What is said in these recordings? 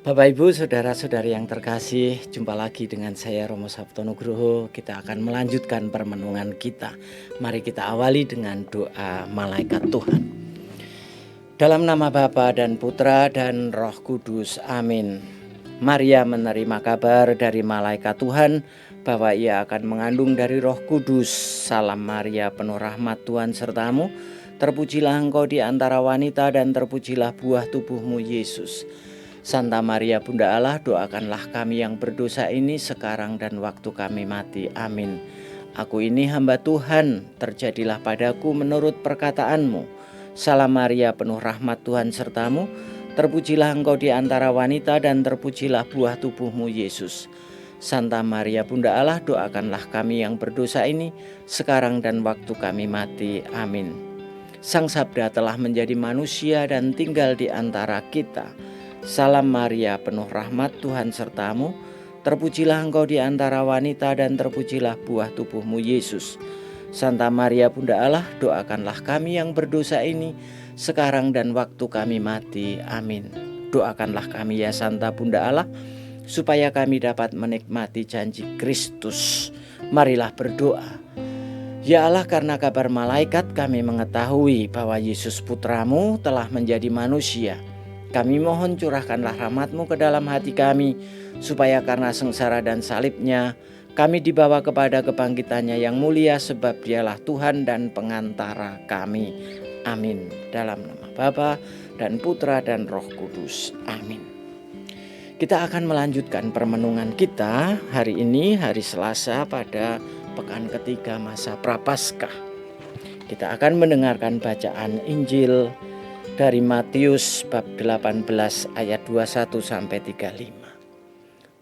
Bapak Ibu, saudara-saudari yang terkasih, jumpa lagi dengan saya Romo Sabto Nugroho. Kita akan melanjutkan permenungan kita. Mari kita awali dengan doa malaikat Tuhan. Dalam nama Bapa dan Putra dan Roh Kudus, amin. Maria menerima kabar dari malaikat Tuhan bahwa ia akan mengandung dari Roh Kudus. Salam Maria, penuh rahmat, Tuhan sertamu. Terpujilah engkau di antara wanita dan terpujilah buah tubuhmu Yesus. Santa Maria Bunda Allah, doakanlah kami yang berdosa ini sekarang dan waktu kami mati. Amin. Aku ini hamba Tuhan, terjadilah padaku menurut perkataanmu. Salam Maria, penuh rahmat, Tuhan sertamu. Terpujilah engkau di antara wanita dan terpujilah buah tubuhmu Yesus. Santa Maria Bunda Allah, doakanlah kami yang berdosa ini sekarang dan waktu kami mati. Amin. Sang Sabda telah menjadi manusia dan tinggal di antara kita. Salam Maria, penuh rahmat, Tuhan sertamu. Terpujilah engkau di antara wanita dan terpujilah buah tubuhmu Yesus. Santa Maria Bunda Allah, doakanlah kami yang berdosa ini sekarang dan waktu kami mati. Amin. Doakanlah kami ya Santa Bunda Allah, supaya kami dapat menikmati janji Kristus. Marilah berdoa. Ya Allah, karena kabar malaikat kami mengetahui bahwa Yesus putramu telah menjadi manusia. Kami mohon curahkanlah rahmat-Mu ke dalam hati kami, supaya karena sengsara dan salibnya, kami dibawa kepada kebangkitannya yang mulia, sebab dialah Tuhan dan pengantara kami. Amin. Dalam nama Bapa dan Putra dan Roh Kudus. Amin. Kita akan melanjutkan permenungan kita hari ini, hari Selasa pada pekan ketiga masa Prapaskah. Kita akan mendengarkan bacaan Injil dari Matius bab 18 ayat 21 sampai 35.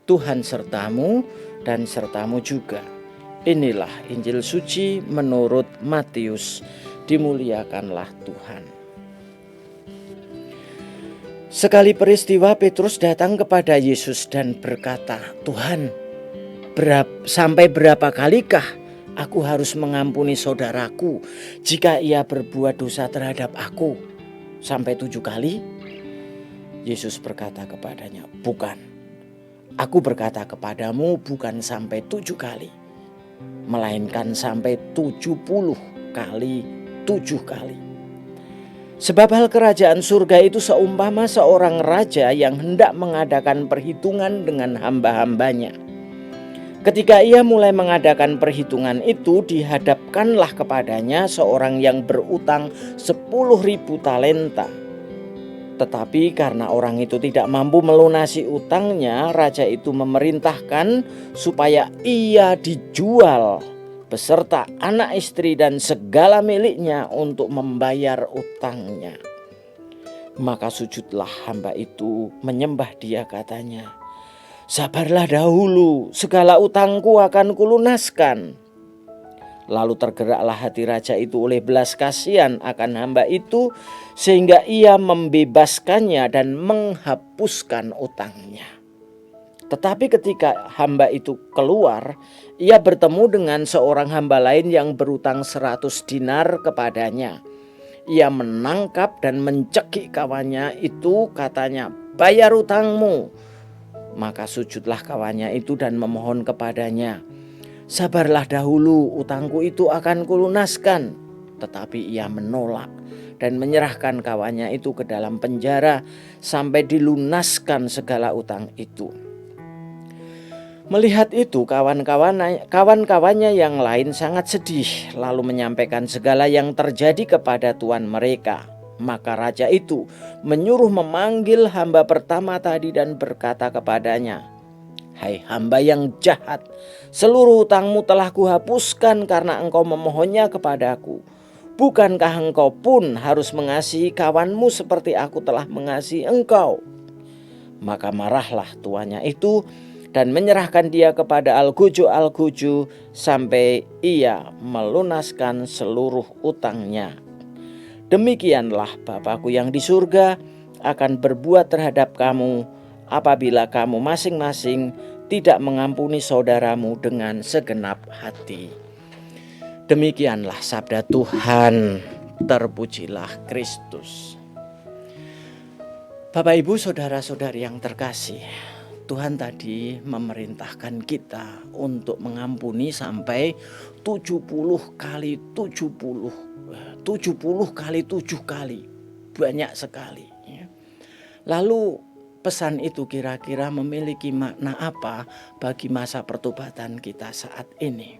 Tuhan sertamu dan sertamu juga. Inilah Injil suci menurut Matius. Dimuliakanlah Tuhan. Sekali peristiwa Petrus datang kepada Yesus dan berkata, "Tuhan, sampai berapa kalikah aku harus mengampuni saudaraku jika ia berbuat dosa terhadap aku? Sampai 7 kali?" Yesus berkata kepadanya, "Bukan. Aku berkata kepadamu bukan sampai 7 kali, melainkan sampai 70 kali 7 kali. Sebab hal kerajaan surga itu seumpama seorang raja yang hendak mengadakan perhitungan dengan hamba-hambanya. Ketika ia mulai mengadakan perhitungan itu, dihadapkanlah kepadanya seorang yang berutang 10.000 talenta. Tetapi karena orang itu tidak mampu melunasi utangnya, raja itu memerintahkan supaya ia dijual beserta anak istri dan segala miliknya untuk membayar utangnya. Maka sujudlah hamba itu menyembah dia, katanya, 'Sabarlah dahulu, segala utangku akan kulunaskan.' Lalu tergeraklah hati raja itu oleh belas kasihan akan hamba itu, sehingga ia membebaskannya dan menghapuskan utangnya. Tetapi ketika hamba itu keluar, ia bertemu dengan seorang hamba lain yang berutang 100 dinar kepadanya. Ia menangkap dan mencekik kawannya itu, katanya, 'Bayar utangmu.' Maka sujudlah kawannya itu dan memohon kepadanya, 'Sabarlah dahulu, utangku itu akan kulunaskan.' Tetapi ia menolak dan menyerahkan kawannya itu ke dalam penjara sampai dilunaskan segala utang itu. Melihat itu, kawan-kawannya yang lain sangat sedih, lalu menyampaikan segala yang terjadi kepada tuan mereka. Maka raja itu menyuruh memanggil hamba pertama tadi dan berkata kepadanya, 'Hai hamba yang jahat, seluruh utangmu telah kuhapuskan karena engkau memohonnya kepadaku. Bukankah engkau pun harus mengasihi kawanmu seperti aku telah mengasihi engkau?' Maka marahlah tuannya itu dan menyerahkan dia kepada algojo-algojo sampai ia melunaskan seluruh utangnya. Demikianlah Bapa-Ku yang di surga akan berbuat terhadap kamu apabila kamu masing-masing tidak mengampuni saudaramu dengan segenap hati." Demikianlah sabda Tuhan. Terpujilah Kristus. Bapak Ibu saudara-saudari yang terkasih, Tuhan tadi memerintahkan kita untuk mengampuni sampai 70 kali 70, 70 kali 7 kali, banyak sekali ya. Lalu pesan itu kira-kira memiliki makna apa bagi masa pertobatan kita saat ini?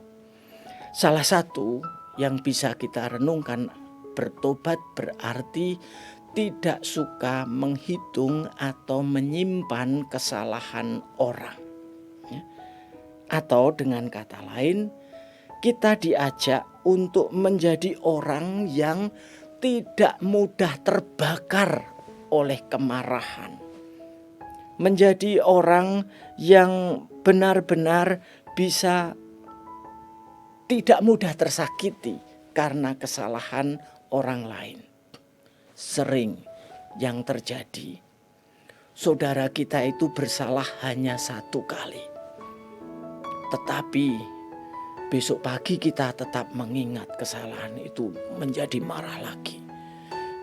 Salah satu yang bisa kita renungkan, bertobat berarti tidak suka menghitung atau menyimpan kesalahan orang. Atau dengan kata lain, kita diajak untuk menjadi orang yang tidak mudah terbakar oleh kemarahan. Menjadi orang yang benar-benar bisa tidak mudah tersakiti karena kesalahan orang lain. Sering yang terjadi, saudara kita itu bersalah hanya 1 kali, tetapi besok pagi kita tetap mengingat kesalahan itu, menjadi marah lagi.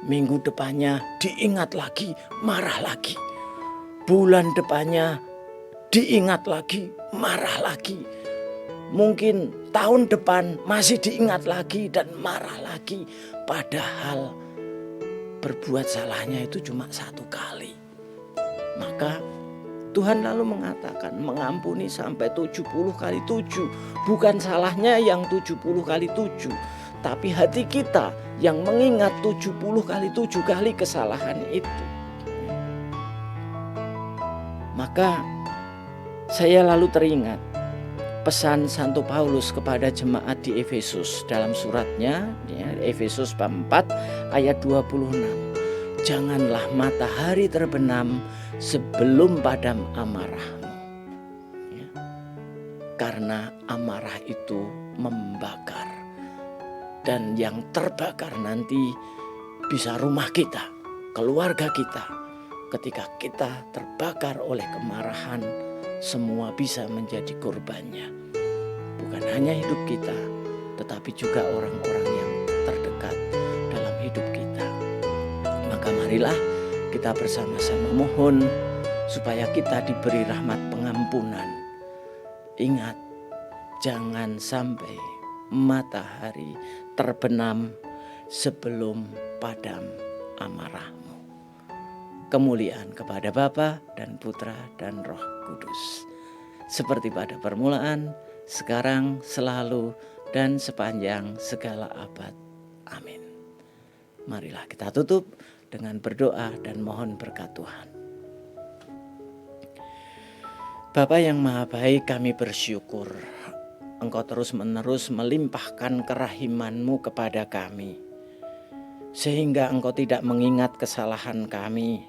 Minggu depannya diingat lagi, marah lagi. Bulan depannya diingat lagi, marah lagi. Mungkin tahun depan masih diingat lagi dan marah lagi. Padahal berbuat salahnya itu cuma 1 kali. Maka Tuhan lalu mengatakan mengampuni sampai 70 kali 7. Bukan salahnya yang 70 kali 7, tapi hati kita yang mengingat 70 kali 7 kali kesalahan itu. Maka saya lalu teringat pesan Santo Paulus kepada jemaat di Efesus dalam suratnya ya, Efesus bab 4 ayat 26. Janganlah matahari terbenam sebelum padam amarahmu ya. Karena amarah itu membakar, dan yang terbakar nanti bisa rumah kita, keluarga kita. Ketika kita terbakar oleh kemarahan, semua bisa menjadi korbannya. Bukan hanya hidup kita, tetapi juga orang-orang yang terdekat dalam hidup kita. Maka marilah kita bersama-sama mohon supaya kita diberi rahmat pengampunan. Ingat, jangan sampai matahari terbenam sebelum padam amarahmu. Kemuliaan kepada Bapa dan Putra dan Roh Kudus, seperti pada permulaan, sekarang, selalu, dan sepanjang segala abad. Amin. Marilah kita tutup dengan berdoa dan mohon berkat Tuhan. Bapa yang Maha Baik, kami bersyukur Engkau terus-menerus melimpahkan kerahiman-Mu kepada kami, sehingga Engkau tidak mengingat kesalahan kami,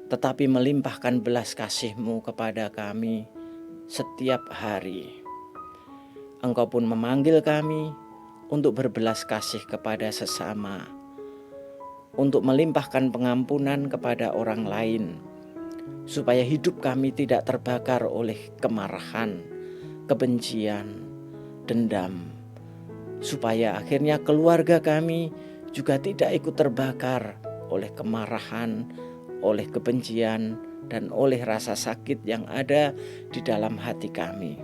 tetapi melimpahkan belas kasih-Mu kepada kami setiap hari. Engkau pun memanggil kami untuk berbelas kasih kepada sesama, untuk melimpahkan pengampunan kepada orang lain, supaya hidup kami tidak terbakar oleh kemarahan, kebencian, dendam, supaya akhirnya keluarga kami juga tidak ikut terbakar oleh kemarahan, oleh kebencian, dan oleh rasa sakit yang ada di dalam hati kami.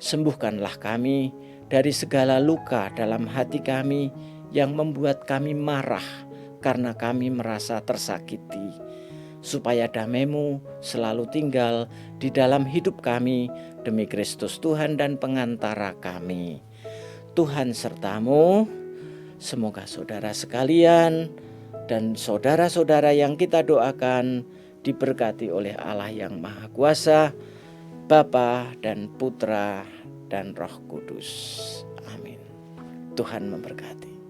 Sembuhkanlah kami dari segala luka dalam hati kami yang membuat kami marah karena kami merasa tersakiti, supaya damai-Mu selalu tinggal di dalam hidup kami demi Kristus Tuhan dan pengantara kami. Tuhan sertamu, semoga saudara sekalian dan saudara-saudara yang kita doakan diberkati oleh Allah yang Maha Kuasa, Bapa dan Putra dan Roh Kudus. Amin. Tuhan memberkati.